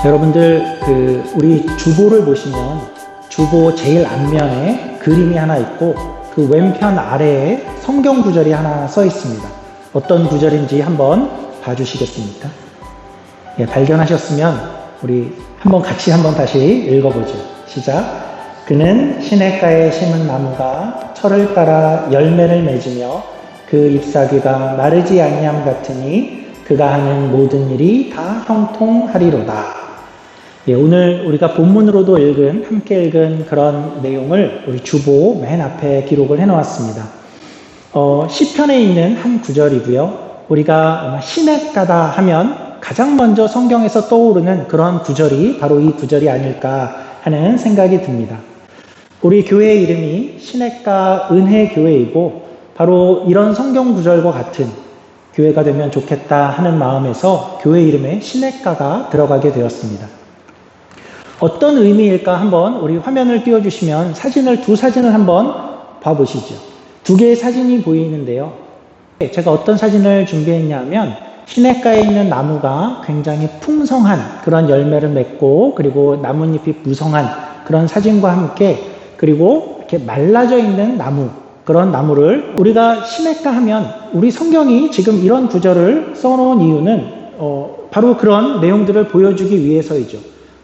여러분들 우리 주보를 보시면 주보 제일 앞면에 그림이 하나 있고 그 왼편 아래에 성경 구절이 하나 써 있습니다. 어떤 구절인지 한번 봐주시겠습니까? 예, 발견하셨으면 우리 같이 다시 읽어보죠. 시작. 그는 시냇가에 심은 나무가 철을 따라 열매를 맺으며 그 잎사귀가 마르지 아니함 같으니 그가 하는 모든 일이 다 형통하리로다. 예, 오늘 우리가 본문으로도 함께 읽은 그런 내용을 우리 주보 맨 앞에 기록을 해놓았습니다. 시편에 있는 한 구절이고요. 우리가 아마 시냇가다 하면 가장 먼저 성경에서 떠오르는 그런 구절이 바로 이 구절이 아닐까 하는 생각이 듭니다. 우리 교회 이름이 시냇가 은혜교회이고 바로 이런 성경 구절과 같은 교회가 되면 좋겠다 하는 마음에서 교회 이름에 시냇가가 들어가게 되었습니다. 어떤 의미일까 한번 우리 화면을 띄워주시면 두 사진을 한번 봐보시죠. 두 개의 사진이 보이는데요. 제가 어떤 사진을 준비했냐면 시냇가에 있는 나무가 굉장히 풍성한 그런 열매를 맺고 그리고 나뭇잎이 무성한 그런 사진과 함께 그리고 이렇게 말라져 있는 나무, 그런 나무를 우리가 시냇가 하면 우리 성경이 지금 이런 구절을 써놓은 이유는 바로 그런 내용들을 보여주기 위해서이죠.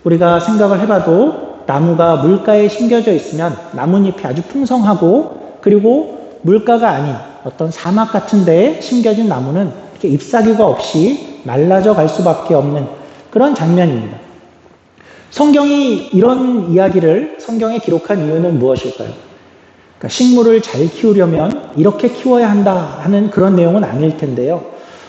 우리가 생각을 해봐도 나무가 물가에 심겨져 있으면 나뭇잎이 아주 풍성하고 그리고 물가가 아닌 어떤 사막 같은 데에 심겨진 나무는 이렇게 잎사귀가 없이 말라져 갈 수밖에 없는 그런 장면입니다. 성경이 이런 이야기를 성경에 기록한 이유는 무엇일까요? 그러니까 식물을 잘 키우려면 이렇게 키워야 한다 하는 그런 내용은 아닐 텐데요.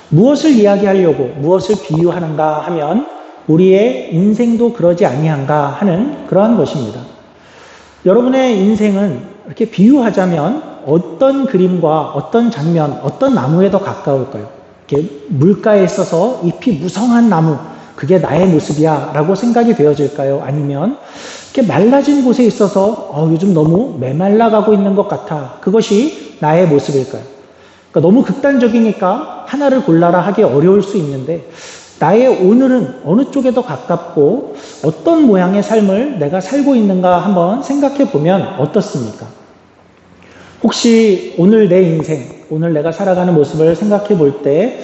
무엇을 이야기하려고 무엇을 비유하는가 하면 우리의 인생도 그러지 아니한가 하는 그러한 것입니다. 여러분의 인생은 이렇게 비유하자면 어떤 그림과 어떤 장면, 어떤 나무에 더 가까울까요? 이렇게 물가에 있어서 잎이 무성한 나무, 그게 나의 모습이야 라고 생각이 되어질까요? 아니면 이렇게 말라진 곳에 있어서 요즘 너무 메말라가고 있는 것 같아, 그것이 나의 모습일까요? 그러니까 너무 극단적이니까 하나를 골라라 하기 어려울 수 있는데 나의 오늘은 어느 쪽에 더 가깝고 어떤 모양의 삶을 내가 살고 있는가 한번 생각해 보면 어떻습니까? 혹시 오늘 내 인생, 오늘 내가 살아가는 모습을 생각해 볼 때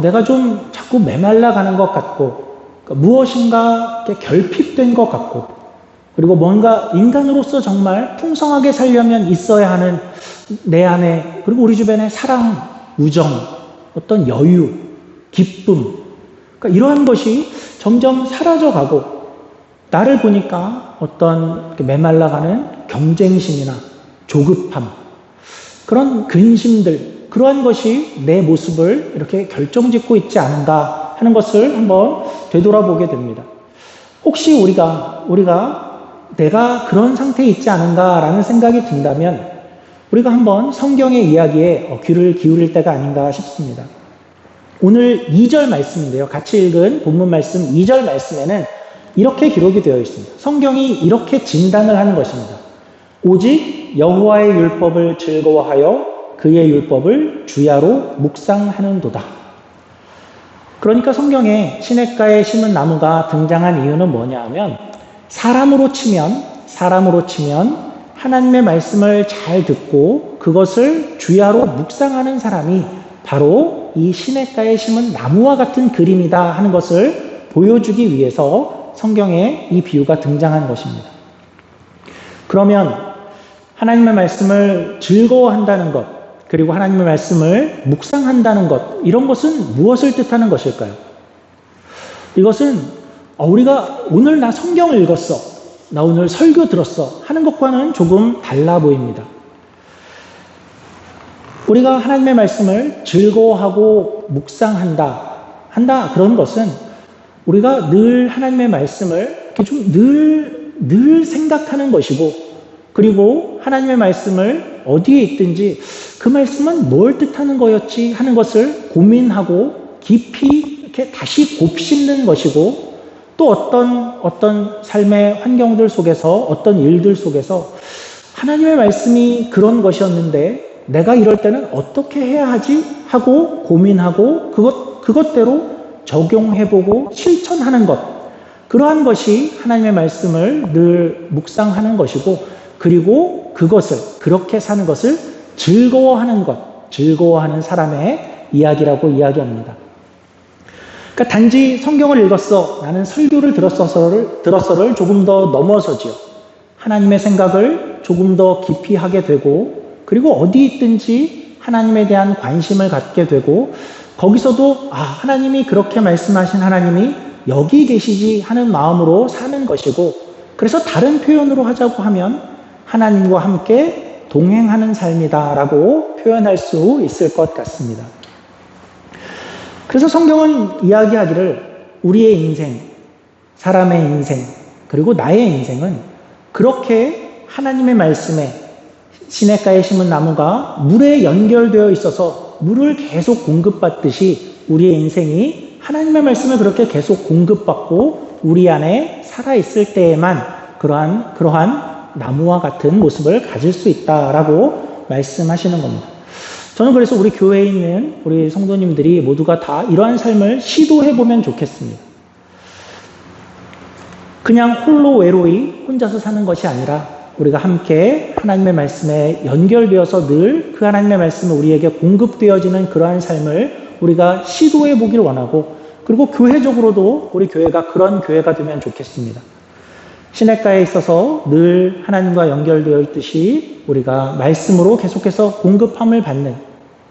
내가 좀 자꾸 메말라 가는 것 같고 그러니까 무엇인가 이렇게 결핍된 것 같고 그리고 뭔가 인간으로서 정말 풍성하게 살려면 있어야 하는 내 안에 그리고 우리 주변의 사랑, 우정, 어떤 여유, 기쁨, 그러니까 이러한 것이 점점 사라져가고 나를 보니까 어떤 메말라가는 경쟁심이나 조급함, 그런 근심들, 그러한 것이 내 모습을 이렇게 결정짓고 있지 않은가 하는 것을 한번 되돌아보게 됩니다. 혹시 우리가 내가 그런 상태에 있지 않은가라는 생각이 든다면 우리가 한번 성경의 이야기에 귀를 기울일 때가 아닌가 싶습니다. 오늘 2절 말씀인데요. 같이 읽은 본문 말씀 2절 말씀에는 이렇게 기록이 되어 있습니다. 성경이 이렇게 진단을 하는 것입니다. 오직 여호와의 율법을 즐거워하여 그의 율법을 주야로 묵상하는도다. 그러니까 성경에 시냇가에 심은 나무가 등장한 이유는 뭐냐 하면 사람으로 치면 하나님의 말씀을 잘 듣고 그것을 주야로 묵상하는 사람이 바로 이 시냇가에 심은 나무와 같은 그림이다 하는 것을 보여주기 위해서 성경에 이 비유가 등장한 것입니다. 그러면 하나님의 말씀을 즐거워한다는 것, 그리고 하나님의 말씀을 묵상한다는 것, 이런 것은 무엇을 뜻하는 것일까요? 이것은 우리가 오늘 나 성경을 읽었어, 나 오늘 설교 들었어 하는 것과는 조금 달라 보입니다. 우리가 하나님의 말씀을 즐거워하고 묵상한다 그런 것은 우리가 늘 하나님의 말씀을 늘 생각하는 것이고 그리고 하나님의 말씀을 어디에 있든지 그 말씀은 뭘 뜻하는 거였지 하는 것을 고민하고 깊이 이렇게 다시 곱씹는 것이고 또 어떤 삶의 환경들 속에서 어떤 일들 속에서 하나님의 말씀이 그런 것이었는데 내가 이럴 때는 어떻게 해야 하지? 하고 고민하고 그것대로 적용해보고 실천하는 것, 그러한 것이 하나님의 말씀을 늘 묵상하는 것이고, 그리고 그것을, 그렇게 사는 것을 즐거워하는 것, 즐거워하는 사람의 이야기라고 이야기합니다. 그러니까 단지 성경을 읽었어, 나는 설교를 들었어를 조금 더 넘어서지요. 하나님의 생각을 조금 더 깊이 하게 되고, 그리고 어디 있든지 하나님에 대한 관심을 갖게 되고, 거기서도 하나님이 그렇게 말씀하신 하나님이 여기 계시지 하는 마음으로 사는 것이고, 그래서 다른 표현으로 하자고 하면 하나님과 함께 동행하는 삶이다라고 표현할 수 있을 것 같습니다. 그래서 성경은 이야기하기를 우리의 인생, 사람의 인생, 그리고 나의 인생은 그렇게 하나님의 말씀에 시냇가에 심은 나무가 물에 연결되어 있어서 물을 계속 공급받듯이 우리의 인생이 하나님의 말씀을 그렇게 계속 공급받고 우리 안에 살아있을 때에만 그러한 나무와 같은 모습을 가질 수 있다라고 말씀하시는 겁니다. 저는 그래서 우리 교회에 있는 우리 성도님들이 모두가 다 이러한 삶을 시도해보면 좋겠습니다. 그냥 홀로 외로이 혼자서 사는 것이 아니라 우리가 함께 하나님의 말씀에 연결되어서 늘 그 하나님의 말씀이 우리에게 공급되어지는 그러한 삶을 우리가 시도해보길 원하고, 그리고 교회적으로도 우리 교회가 그런 교회가 되면 좋겠습니다. 시냇가에 있어서 늘 하나님과 연결되어 있듯이 우리가 말씀으로 계속해서 공급함을 받는,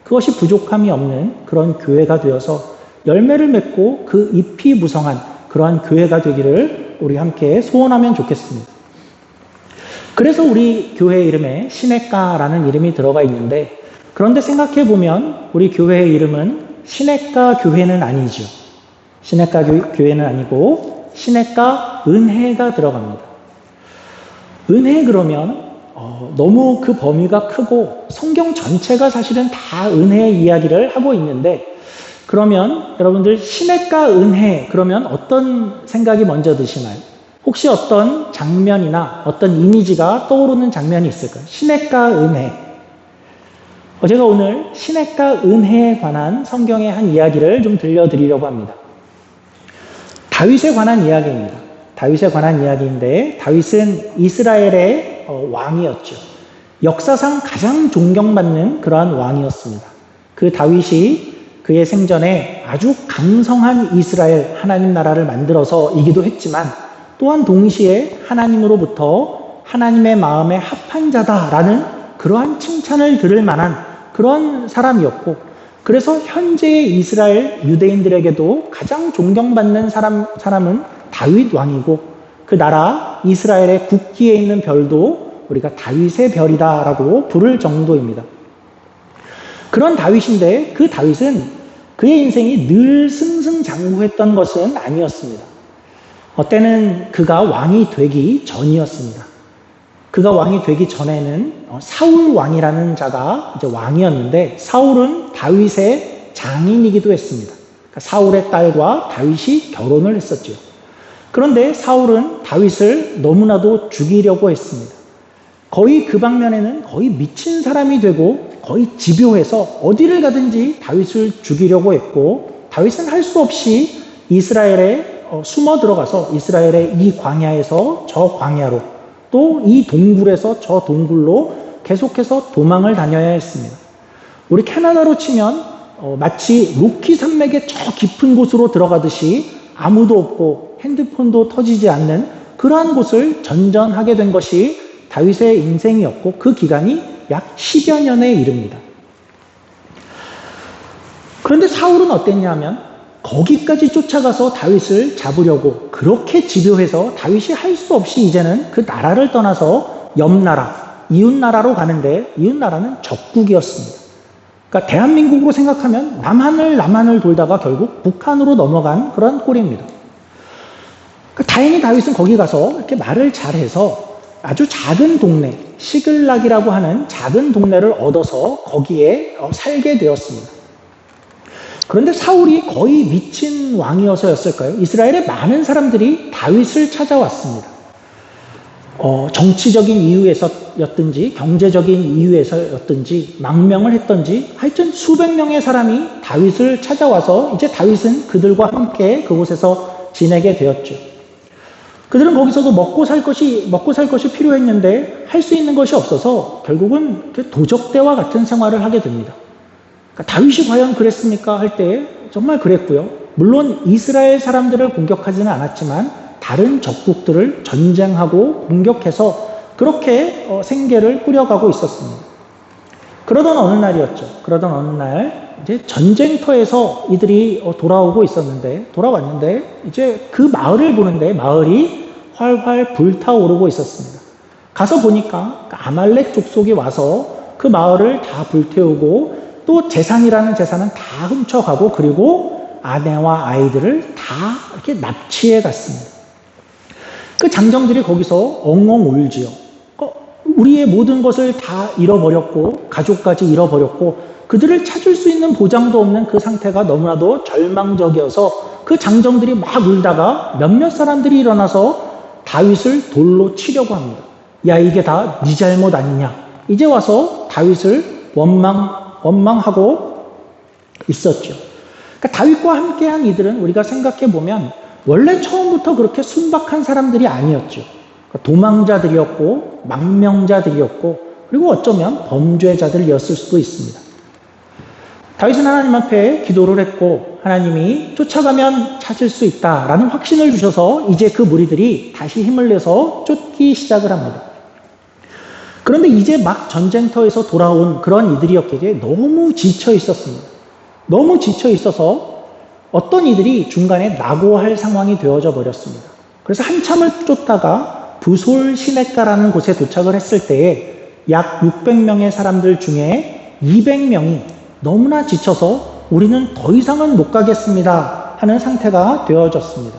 그것이 부족함이 없는 그런 교회가 되어서 열매를 맺고 그 잎이 무성한 그러한 교회가 되기를 우리 함께 소원하면 좋겠습니다. 그래서 우리 교회 이름에 시냇가라는 이름이 들어가 있는데, 그런데 생각해 보면 우리 교회의 이름은 시냇가 교회는 아니죠. 시냇가 교회는 아니고 시냇가 은혜가 들어갑니다. 은혜 그러면 너무 그 범위가 크고 성경 전체가 사실은 다 은혜의 이야기를 하고 있는데, 그러면 여러분들 시냇가 은혜 그러면 어떤 생각이 먼저 드시나요? 혹시 어떤 장면이나 어떤 이미지가 떠오르는 장면이 있을까요? 시냇가 은혜. 제가 오늘 시냇가 은혜에 관한 성경의 한 이야기를 좀 들려드리려고 합니다. 다윗에 관한 이야기입니다. 다윗에 관한 이야기인데, 다윗은 이스라엘의 왕이었죠. 역사상 가장 존경받는 그러한 왕이었습니다. 그 다윗이 그의 생전에 아주 강성한 이스라엘 하나님 나라를 만들어서이기도 했지만, 또한 동시에 하나님으로부터 하나님의 마음에 합한 자다라는 그러한 칭찬을 들을 만한 그런 사람이었고, 그래서 현재의 이스라엘 유대인들에게도 가장 존경받는 사람은 다윗 왕이고, 그 나라 이스라엘의 국기에 있는 별도 우리가 다윗의 별이다라고 부를 정도입니다. 그런 다윗인데, 그 다윗은 그의 인생이 늘 승승장구했던 것은 아니었습니다. 때는 그가 왕이 되기 전이었습니다. 그가 왕이 되기 전에는 사울 왕이라는 자가 이제 왕이었는데, 사울은 다윗의 장인이기도 했습니다. 그러니까 사울의 딸과 다윗이 결혼을 했었죠. 그런데 사울은 다윗을 너무나도 죽이려고 했습니다. 거의 그 방면에는 거의 미친 사람이 되고 거의 집요해서 어디를 가든지 다윗을 죽이려고 했고, 다윗은 할 수 없이 이스라엘에 숨어 들어가서 이스라엘의 이 광야에서 저 광야로, 또 이 동굴에서 저 동굴로 계속해서 도망을 다녀야 했습니다. 우리 캐나다로 치면 마치 로키 산맥의 저 깊은 곳으로 들어가듯이 아무도 없고 핸드폰도 터지지 않는 그러한 곳을 전전하게 된 것이 다윗의 인생이었고, 그 기간이 약 10여 년에 이릅니다. 그런데 사울은 어땠냐면 거기까지 쫓아가서 다윗을 잡으려고 그렇게 집요해서 다윗이 할 수 없이 이제는 그 나라를 떠나서 옆나라, 이웃나라로 가는데, 이웃나라는 적국이었습니다. 그러니까 대한민국으로 생각하면 남한을 돌다가 결국 북한으로 넘어간 그런 꼴입니다. 그러니까 다행히 다윗은 거기 가서 이렇게 말을 잘해서 아주 작은 동네, 시글락이라고 하는 작은 동네를 얻어서 거기에 살게 되었습니다. 그런데 사울이 거의 미친 왕이어서였을까요? 이스라엘의 많은 사람들이 다윗을 찾아왔습니다. 정치적인 이유에서였든지 경제적인 이유에서였든지 망명을 했던지 하여튼 수백 명의 사람이 다윗을 찾아와서 이제 다윗은 그들과 함께 그곳에서 지내게 되었죠. 그들은 거기서도 먹고 살 것이 필요했는데 할 수 있는 것이 없어서 결국은 도적대와 같은 생활을 하게 됩니다. 그러니까 다윗이 과연 그랬습니까? 할 때 정말 그랬고요. 물론 이스라엘 사람들을 공격하지는 않았지만 다른 적국들을 전쟁하고 공격해서 그렇게 생계를 꾸려가고 있었습니다. 그러던 어느 날이었죠. 그러던 어느 날 이제 전쟁터에서 이들이 돌아왔는데 이제 그 마을을 보는데 마을이 활활 불타오르고 있었습니다. 가서 보니까 아말렉 족속이 와서 그 마을을 다 불태우고 또 재산이라는 재산은 다 훔쳐가고 그리고 아내와 아이들을 다 이렇게 납치해 갔습니다. 그 장정들이 거기서 엉엉 울지요. 우리의 모든 것을 다 잃어버렸고 가족까지 잃어버렸고 그들을 찾을 수 있는 보장도 없는 그 상태가 너무나도 절망적이어서 그 장정들이 막 울다가 몇몇 사람들이 일어나서 다윗을 돌로 치려고 합니다. 야, 이게 다 네 잘못 아니냐. 이제 와서 다윗을 원망하고 있었죠. 그러니까 다윗과 함께한 이들은 우리가 생각해 보면 원래 처음부터 그렇게 순박한 사람들이 아니었죠. 도망자들이었고 망명자들이었고 그리고 어쩌면 범죄자들이었을 수도 있습니다. 다윗은 하나님 앞에 기도를 했고 하나님이 쫓아가면 찾을 수 있다라는 확신을 주셔서 이제 그 무리들이 다시 힘을 내서 쫓기 시작을 합니다. 그런데 이제 막 전쟁터에서 돌아온 그런 이들이었기에 너무 지쳐 있었습니다. 너무 지쳐 있어서 어떤 이들이 중간에 낙오할 상황이 되어져 버렸습니다. 그래서 한참을 쫓다가 부솔 시냇가라는 곳에 도착을 했을 때에 약 600명의 사람들 중에 200명이 너무나 지쳐서 우리는 더 이상은 못 가겠습니다 하는 상태가 되어졌습니다.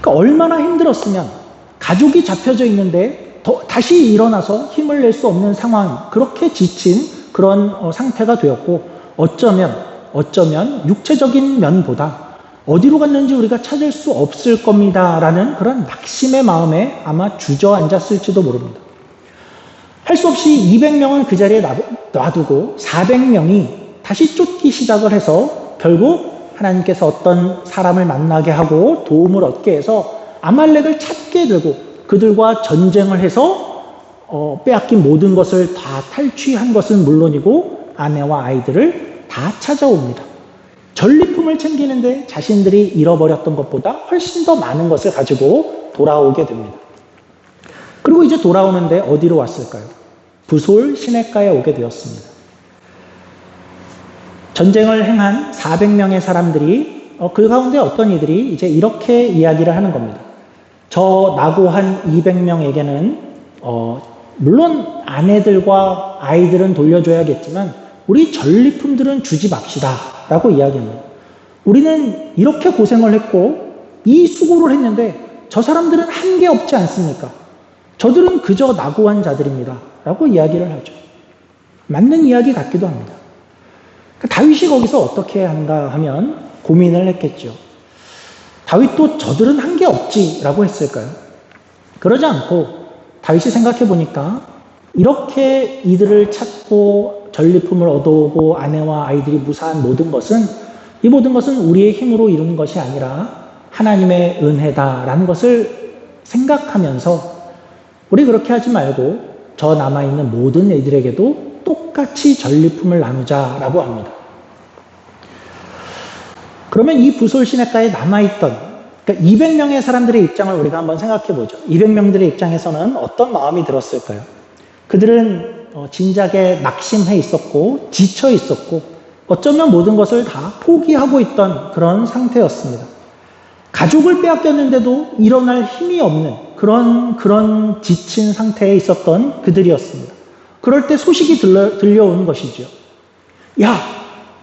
그러니까 얼마나 힘들었으면 가족이 잡혀져 있는데 다시 일어나서 힘을 낼 수 없는 상황, 그렇게 지친 그런 상태가 되었고 어쩌면 육체적인 면보다 어디로 갔는지 우리가 찾을 수 없을 겁니다 라는 그런 낙심의 마음에 아마 주저앉았을지도 모릅니다. 할 수 없이 200명은 그 자리에 놔두고 400명이 다시 쫓기 시작을 해서 결국 하나님께서 어떤 사람을 만나게 하고 도움을 얻게 해서 아말렉을 찾게 되고 그들과 전쟁을 해서 빼앗긴 모든 것을 다 탈취한 것은 물론이고 아내와 아이들을 다 찾아옵니다. 전리품을 챙기는데 자신들이 잃어버렸던 것보다 훨씬 더 많은 것을 가지고 돌아오게 됩니다. 그리고 이제 돌아오는데 어디로 왔을까요? 부솔 시냇가에 오게 되었습니다. 전쟁을 행한 400명의 사람들이 그 가운데 어떤 이들이 이제 이렇게 이야기를 하는 겁니다. 저 낙오한 200명에게는 물론 아내들과 아이들은 돌려줘야겠지만 우리 전리품들은 주지 맙시다 라고 이야기합니다. 우리는 이렇게 고생을 했고 이 수고를 했는데 저 사람들은 한 게 없지 않습니까? 저들은 그저 낙오한 자들입니다 라고 이야기를 하죠. 맞는 이야기 같기도 합니다. 다윗이 거기서 어떻게 한가 하면 고민을 했겠죠. 다윗도 저들은 한 게 없지 라고 했을까요? 그러지 않고 다윗이 생각해 보니까 이렇게 이들을 찾고 전리품을 얻어오고 아내와 아이들이 무사한 이 모든 것은 우리의 힘으로 이룬 것이 아니라 하나님의 은혜다라는 것을 생각하면서 우리 그렇게 하지 말고 저 남아있는 모든 이들에게도 똑같이 전리품을 나누자라고 합니다. 그러면 이 부솔 시냇가에 남아있던 그러니까 200명의 사람들의 입장을 우리가 한번 생각해 보죠. 200명들의 입장에서는 어떤 마음이 들었을까요? 그들은 진작에 낙심해 있었고 지쳐 있었고 어쩌면 모든 것을 다 포기하고 있던 그런 상태였습니다. 가족을 빼앗겼는데도 일어날 힘이 없는 그런 지친 상태에 있었던 그들이었습니다. 그럴 때 소식이 들려오는 것이죠. 야,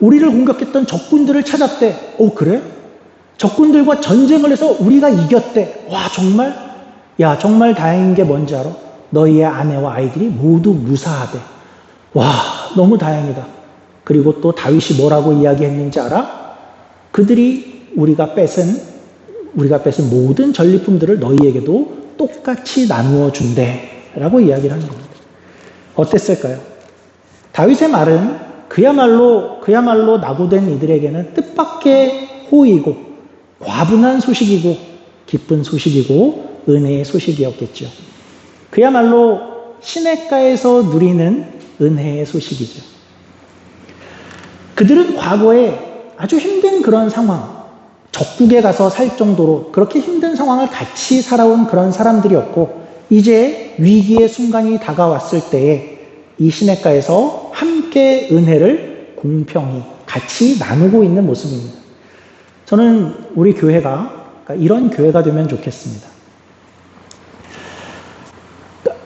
우리를 공격했던 적군들을 찾았대. 그래? 적군들과 전쟁을 해서 우리가 이겼대. 와, 정말? 야, 정말 다행인 게 뭔지 알아? 너희의 아내와 아이들이 모두 무사하대. 와, 너무 다행이다. 그리고 또 다윗이 뭐라고 이야기했는지 알아? 그들이 우리가 뺏은 모든 전리품들을 너희에게도 똑같이 나누어 준대 라고 이야기를 하는 겁니다. 어땠을까요? 다윗의 말은 그야말로 낙오된 이들에게는 뜻밖의 호의고 과분한 소식이고 기쁜 소식이고 은혜의 소식이었겠죠. 그야말로 시냇가에서 누리는 은혜의 소식이죠. 그들은 과거에 아주 힘든 그런 상황, 적국에 가서 살 정도로 그렇게 힘든 상황을 같이 살아온 그런 사람들이었고, 이제 위기의 순간이 다가왔을 때에 이 시냇가에서 함께 은혜를 공평히 같이 나누고 있는 모습입니다. 저는 우리 교회가 이런 교회가 되면 좋겠습니다.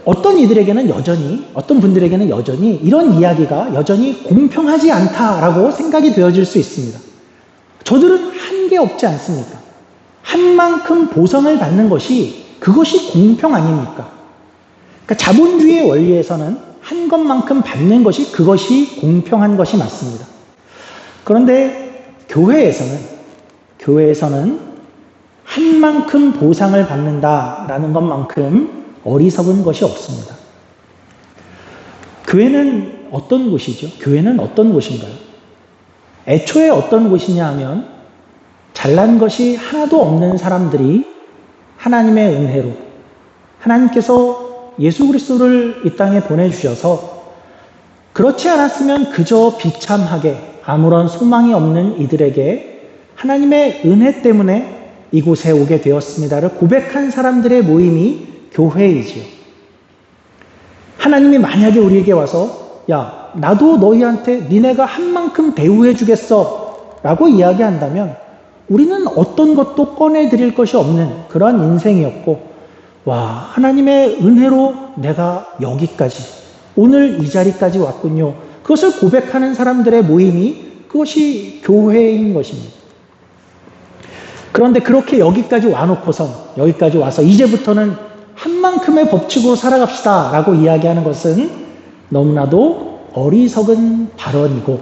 어떤 이들에게는 여전히, 어떤 분들에게는 여전히 이런 이야기가 여전히 공평하지 않다라고 생각이 되어질 수 있습니다. 저들은 한 게 없지 않습니까? 한 만큼 보상을 받는 것이 그것이 공평 아닙니까? 그러니까 자본주의의 원리에서는 한 것만큼 받는 것이 그것이 공평한 것이 맞습니다. 그런데 교회에서는 한 만큼 보상을 받는다라는 것만큼 어리석은 것이 없습니다. 교회는 어떤 곳이죠? 교회는 어떤 곳인가요? 애초에 어떤 곳이냐 하면 잘난 것이 하나도 없는 사람들이 하나님의 은혜로 하나님께서 예수 그리스도를 이 땅에 보내주셔서 그렇지 않았으면 그저 비참하게 아무런 소망이 없는 이들에게 하나님의 은혜 때문에 이곳에 오게 되었습니다를 고백한 사람들의 모임이 교회이지요. 하나님이 만약에 우리에게 와서 야, 나도 너희한테 니네가 한 만큼 대우해 주겠어 라고 이야기한다면 우리는 어떤 것도 꺼내드릴 것이 없는 그런 인생이었고, 와, 하나님의 은혜로 내가 여기까지 오늘 이 자리까지 왔군요. 그것을 고백하는 사람들의 모임이 그것이 교회인 것입니다. 그런데 그렇게 여기까지 와서 이제부터는 한 만큼의 법칙으로 살아갑시다 라고 이야기하는 것은 너무나도 어리석은 발언이고,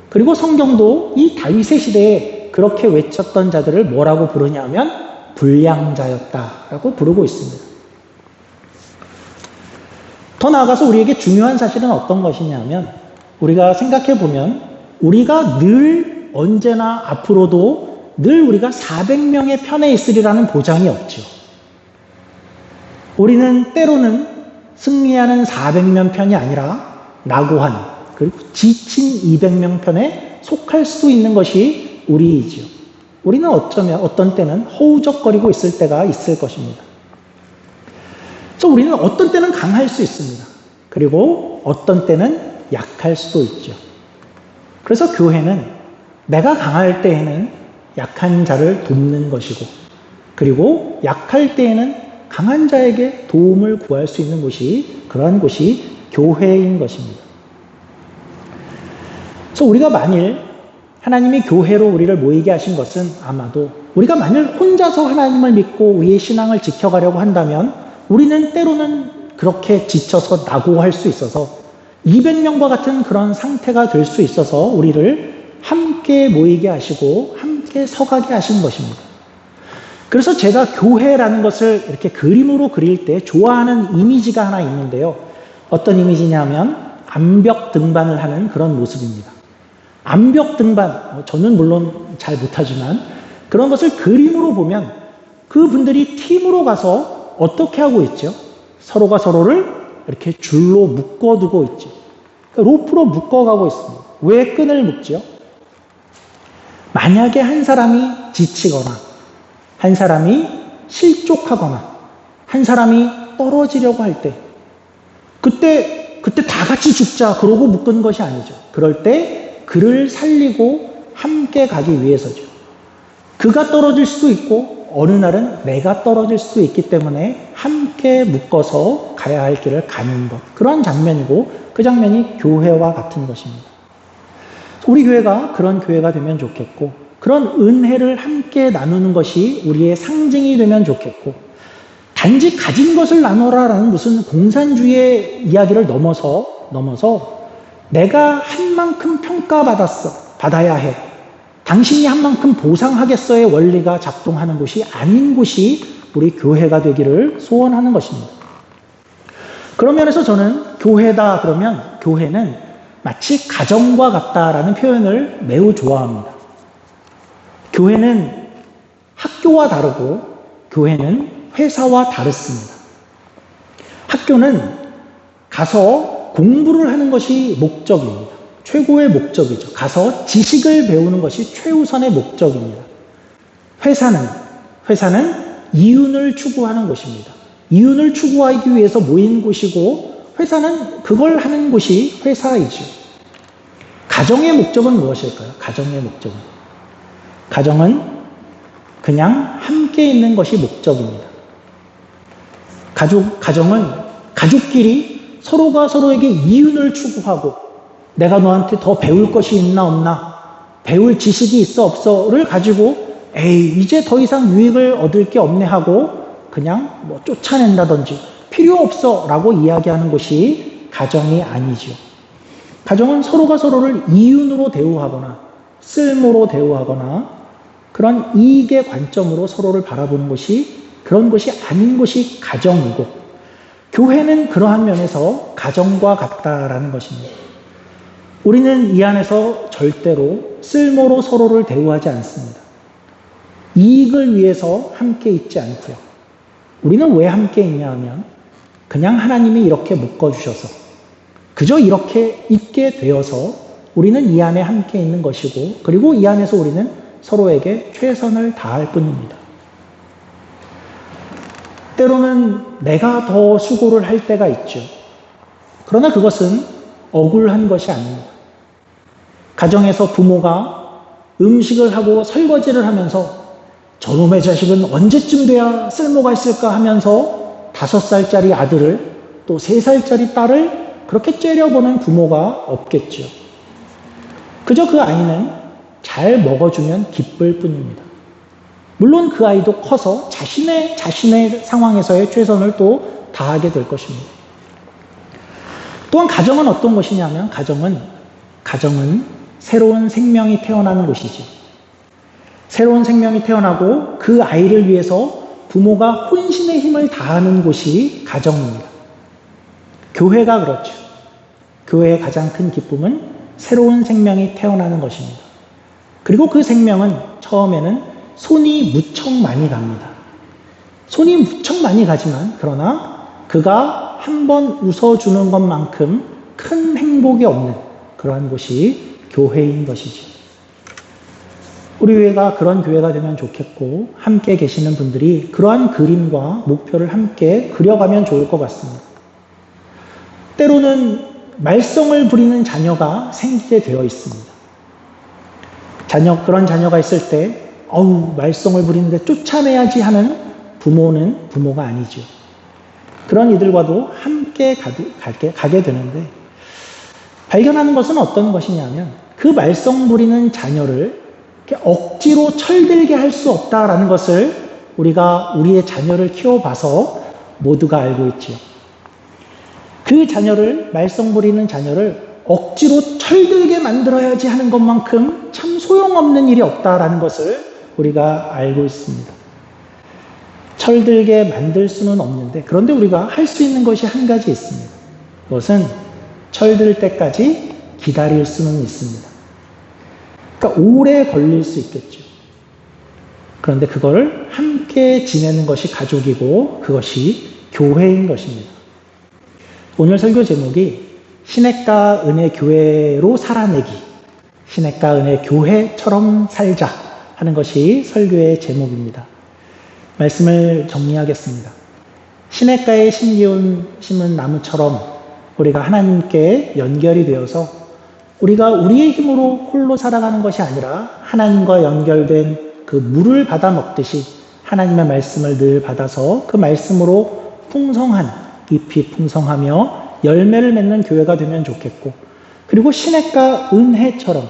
그리고 성경도 이 다윗의 시대에 그렇게 외쳤던 자들을 뭐라고 부르냐 하면 불량자였다라고 부르고 있습니다. 더 나아가서 우리에게 중요한 사실은 어떤 것이냐면, 우리가 생각해 보면 우리가 늘 언제나 앞으로도 늘 우리가 400명의 편에 있으리라는 보장이 없죠. 우리는 때로는 승리하는 400명 편이 아니라 낙오한 그리고 지친 200명 편에 속할 수 있는 것이 우리이지요. 우리는 어떤 때는 허우적거리고 있을 때가 있을 것입니다. 그래서 우리는 어떤 때는 강할 수 있습니다. 그리고 어떤 때는 약할 수도 있죠. 그래서 교회는 내가 강할 때에는 약한 자를 돕는 것이고, 그리고 약할 때에는 강한 자에게 도움을 구할 수 있는 곳이, 그러한 곳이 교회인 것입니다. 그래서 우리가 만일 하나님이 교회로 우리를 모이게 하신 것은 아마도 우리가 만일 혼자서 하나님을 믿고 우리의 신앙을 지켜가려고 한다면 우리는 때로는 그렇게 지쳐서 낙오할 수 있어서 200명과 같은 그런 상태가 될 수 있어서 우리를 함께 모이게 하시고 함께 서가게 하신 것입니다. 그래서 제가 교회라는 것을 이렇게 그림으로 그릴 때 좋아하는 이미지가 하나 있는데요. 어떤 이미지냐면 암벽 등반을 하는 그런 모습입니다. 암벽 등반, 저는 물론 잘 못하지만 그런 것을 그림으로 보면 그분들이 팀으로 가서 어떻게 하고 있죠? 서로가 서로를 이렇게 줄로 묶어두고 있죠. 로프로 묶어가고 있습니다. 왜 끈을 묶죠? 만약에 한 사람이 지치거나 한 사람이 실족하거나 한 사람이 떨어지려고 할 때 그때 다 같이 죽자 그러고 묶은 것이 아니죠. 그럴 때 그를 살리고 함께 가기 위해서죠. 그가 떨어질 수도 있고 어느 날은 내가 떨어질 수도 있기 때문에 함께 묶어서 가야 할 길을 가는 것, 그런 장면이고 그 장면이 교회와 같은 것입니다. 우리 교회가 그런 교회가 되면 좋겠고, 그런 은혜를 함께 나누는 것이 우리의 상징이 되면 좋겠고, 단지 가진 것을 나눠라라는 무슨 공산주의의 이야기를 넘어서 내가 한 만큼 평가받아야 해, 당신이 한 만큼 보상하겠어의 원리가 작동하는 곳이 아닌 곳이 우리 교회가 되기를 소원하는 것입니다. 그런 면에서 저는 교회다 그러면 교회는 마치 가정과 같다라는 표현을 매우 좋아합니다. 교회는 학교와 다르고 교회는 회사와 다릅니다. 학교는 가서 공부를 하는 것이 목적입니다. 최고의 목적이죠. 가서 지식을 배우는 것이 최우선의 목적입니다. 회사는 이윤을 추구하는 곳입니다. 이윤을 추구하기 위해서 모인 곳이고 회사는 그걸 하는 곳이 회사이죠. 가정의 목적은 무엇일까요? 가정의 목적은 그냥 함께 있는 것이 목적입니다. 가정은 가족끼리 서로가 서로에게 이윤을 추구하고 내가 너한테 더 배울 것이 있나 없나, 배울 지식이 있어 없어를 가지고 이제 더 이상 유익을 얻을 게 없네 하고 그냥 뭐 쫓아낸다든지 필요 없어 라고 이야기하는 것이 가정이 아니죠. 가정은 서로가 서로를 이윤으로 대우하거나 쓸모로 대우하거나 그런 이익의 관점으로 서로를 바라보는 것이, 그런 것이 아닌 것이 가정이고, 교회는 그러한 면에서 가정과 같다라는 것입니다. 우리는 이 안에서 절대로 쓸모로 서로를 대우하지 않습니다. 이익을 위해서 함께 있지 않고요. 우리는 왜 함께 있냐 하면 그냥 하나님이 이렇게 묶어주셔서 그저 이렇게 있게 되어서 우리는 이 안에 함께 있는 것이고, 그리고 이 안에서 우리는 서로에게 최선을 다할 뿐입니다. 때로는 내가 더 수고를 할 때가 있죠. 그러나 그것은 억울한 것이 아닙니다. 가정에서 부모가 음식을 하고 설거지를 하면서 저놈의 자식은 언제쯤 돼야 쓸모가 있을까 하면서 5살짜리 아들을 또 3살짜리 딸을 그렇게 째려보는 부모가 없겠죠. 그저 그 아이는 잘 먹어주면 기쁠 뿐입니다. 물론 그 아이도 커서 자신의 상황에서의 최선을 또 다하게 될 것입니다. 또한 가정은 어떤 것이냐면 가정은 새로운 생명이 태어나는 곳이죠. 새로운 생명이 태어나고 그 아이를 위해서 부모가 혼신의 힘을 다하는 곳이 가정입니다. 교회가 그렇죠. 교회의 가장 큰 기쁨은 새로운 생명이 태어나는 것입니다. 그리고 그 생명은 처음에는 손이 무척 많이 갑니다. 손이 무척 많이 가지만 그러나 그가 한번 웃어주는 것만큼 큰 행복이 없는 그러한 곳이 교회인 것이죠. 우리 교회가 그런 교회가 되면 좋겠고, 함께 계시는 분들이 그러한 그림과 목표를 함께 그려가면 좋을 것 같습니다. 때로는 말썽을 부리는 자녀가 생기게 되어 있습니다. 그런 자녀가 있을 때 말썽을 부리는데 쫓아내야지 하는 부모는 부모가 아니죠. 그런 이들과도 함께 가게 되는데, 발견하는 것은 어떤 것이냐면 그 말썽 부리는 자녀를 억지로 철들게 할 수 없다라는 것을 우리가 우리의 자녀를 키워봐서 모두가 알고 있지요. 그 말썽 부리는 자녀를 억지로 철들게 만들어야지 하는 것만큼 참 소용없는 일이 없다라는 것을 우리가 알고 있습니다. 철들게 만들 수는 없는데, 그런데 우리가 할 수 있는 것이 한 가지 있습니다. 그것은 철들 때까지 기다릴 수는 있습니다. 그러니까 오래 걸릴 수 있겠죠. 그런데 그걸 함께 지내는 것이 가족이고 그것이 교회인 것입니다. 오늘 설교 제목이 시냇가 은혜 교회로 살아내기, 시냇가 은혜 교회처럼 살자 하는 것이 설교의 제목입니다. 말씀을 정리하겠습니다. 시냇가에 심은 나무처럼 우리가 하나님께 연결이 되어서 우리가 우리의 힘으로 홀로 살아가는 것이 아니라 하나님과 연결된 그 물을 받아 먹듯이 하나님의 말씀을 늘 받아서 그 말씀으로 잎이 풍성하며 열매를 맺는 교회가 되면 좋겠고, 그리고 시냇가 은혜처럼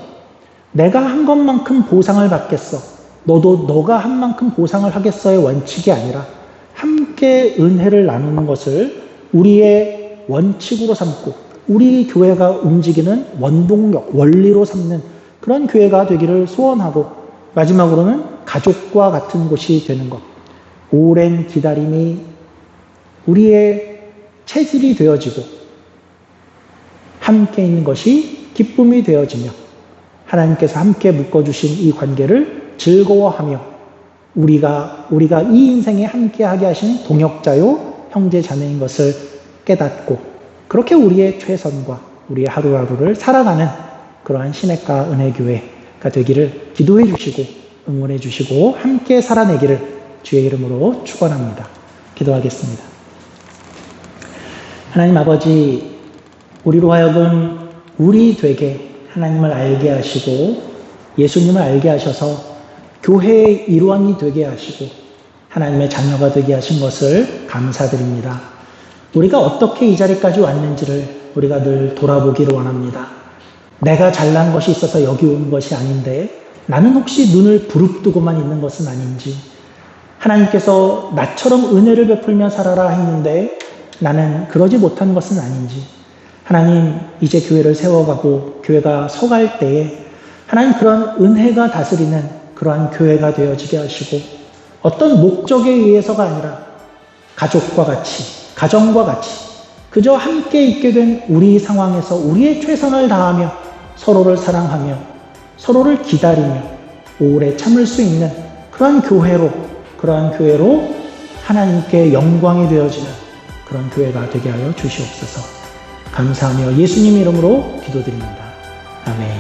내가 한 것만큼 보상을 받겠어, 너도 너가 한 만큼 보상을 하겠어의 원칙이 아니라 함께 은혜를 나누는 것을 우리의 원칙으로 삼고 우리 교회가 움직이는 원동력, 원리로 삼는 그런 교회가 되기를 소원하고, 마지막으로는 가족과 같은 곳이 되는 것, 오랜 기다림이 우리의 체질이 되어지고 함께 있는 것이 기쁨이 되어지며 하나님께서 함께 묶어주신 이 관계를 즐거워하며 우리가 이 인생에 함께하게 하신 동역자요 형제 자매인 것을 깨닫고 그렇게 우리의 최선과 우리의 하루하루를 살아가는 그러한 시냇가 은혜교회가 되기를 기도해 주시고 응원해 주시고 함께 살아내기를 주의 이름으로 축원합니다. 기도하겠습니다. 하나님 아버지, 우리로 하여금 우리 되게 하나님을 알게 하시고 예수님을 알게 하셔서 교회의 일원이 되게 하시고 하나님의 자녀가 되게 하신 것을 감사드립니다. 우리가 어떻게 이 자리까지 왔는지를 우리가 늘 돌아보기를 원합니다. 내가 잘난 것이 있어서 여기 온 것이 아닌데 나는 혹시 눈을 부릅뜨고만 있는 것은 아닌지, 하나님께서 나처럼 은혜를 베풀며 살아라 했는데 나는 그러지 못한 것은 아닌지, 하나님 이제 교회를 세워가고 교회가 서갈 때에 하나님 그런 은혜가 다스리는 그러한 교회가 되어지게 하시고 어떤 목적에 의해서가 아니라 가족과 같이, 가정과 같이 그저 함께 있게 된 우리 상황에서 우리의 최선을 다하며 서로를 사랑하며 서로를 기다리며 오래 참을 수 있는 그러한 교회로 하나님께 영광이 되어지는 그런 교회가 되게 하여 주시옵소서. 감사하며 예수님 이름으로 기도드립니다. 아멘.